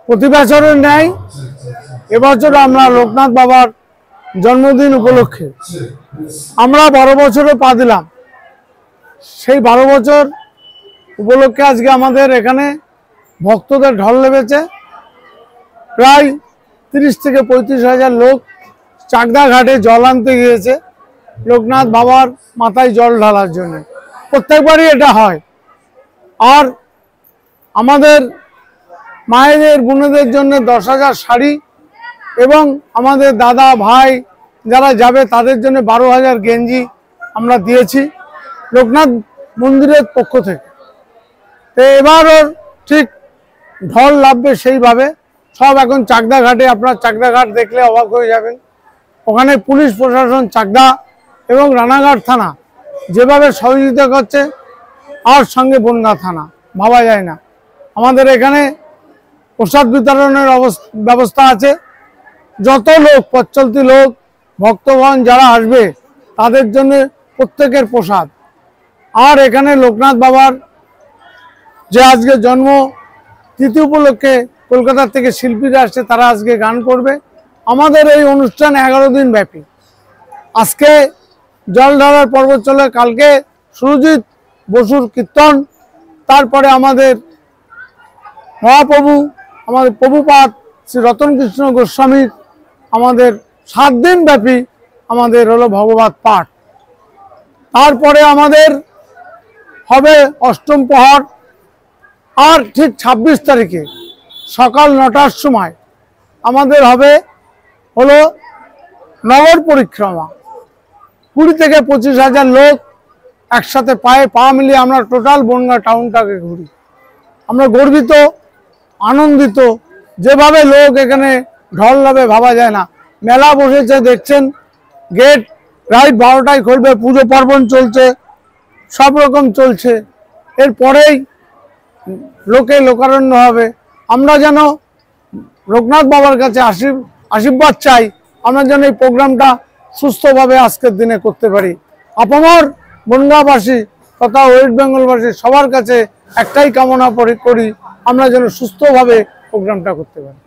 প্রতি বছরের ন্যায় এবছর আমরা লোকনাথ বাবার জন্মদিন উপলক্ষে আমরা 12 বছরে পা দিলাম। সেই 12 বছর উপলক্ষে আজকে আমাদের এখানে ভক্তদের ঢল নেমেছে। প্রায় 30 থেকে 35,000 লোক চাকদা ঘাটে জল আনতে গিয়েছে লোকনাথ বাবার মাথায় জল ঢালার জন্য। প্রত্যেকবারই এটা হয়। আর আমাদের মায়েদের বোনেদের জন্য 10,000 শাড়ি এবং আমাদের দাদা ভাই যারা যাবে তাদের জন্য 12,000 গেঞ্জি আমরা দিয়েছি লোকনাথ মন্দিরের পক্ষ থেকে। তো এবারও ঠিক ঢল নামবে সেইভাবে। সব এখন চাকদা ঘাটে, আপনার চাকদা ঘাট দেখলে অবাক হয়ে যাবেন। ওখানে পুলিশ প্রশাসন চাকদা এবং রানাঘাট থানা যেভাবে সহযোগিতা করছে, আর সঙ্গে বনগাঁ থানা, ভাবা যায় না। আমাদের এখানে প্রসাদ বিতরণের ব্যবস্থা আছে। যত লোক, পথ চলতি লোক, ভক্তগণ যারা আসবে তাদের জন্য প্রত্যেকের প্রসাদ। আর এখানে লোকনাথ বাবার যে আজকে জন্ম তিথি উপলক্ষে কলকাতা থেকে শিল্পীরা আসছে, তারা আজকে গান করবে। আমাদের এই অনুষ্ঠান 11 দিন ব্যাপী। আজকে জল ঢালার পর্ব চলে, কালকে সুরজিৎ বসুর কীর্তন, তারপরে আমাদের মহাপ্রভু, আমাদের প্রভুপাদ শ্রী রতনকৃষ্ণ গোস্বামীর আমাদের 7 দিন ব্যাপী আমাদের হলো ভগবত পাঠ। তারপরে আমাদের হবে অষ্টম প্রহর। আর ঠিক 26 তারিখে সকাল 9টার সময় আমাদের হবে হলো নগর পরিক্রমা। 20 থেকে 25,000 লোক একসাথে পায়ে পা মিলিয়ে আমরা টোটাল বনগাঁ টাউনটাকে ঘুরি। আমরা গর্বিত, আনন্দিত। যেভাবে লোক এখানে ঢল নামে ভাবা যায় না। মেলা বসেছে দেখছেন, গেট রাইট 12টায় খুলবে, পুজো পার্বণ চলছে, সব রকম চলছে। এরপরেই লোকে লোকারণ্য হবে। আমরা যেন লোকনাথ বাবার কাছে আশীর্বাদ চাই, আমরা যেন এই প্রোগ্রামটা সুস্থভাবে আজকের দিনে করতে পারি। আপামর বনগাঁবাসী তথা ওয়েস্ট বেঙ্গলবাসী সবার কাছে একটাই কামনা করি, আমরা যেন সুস্থভাবে প্রোগ্রামটা করতে পারি।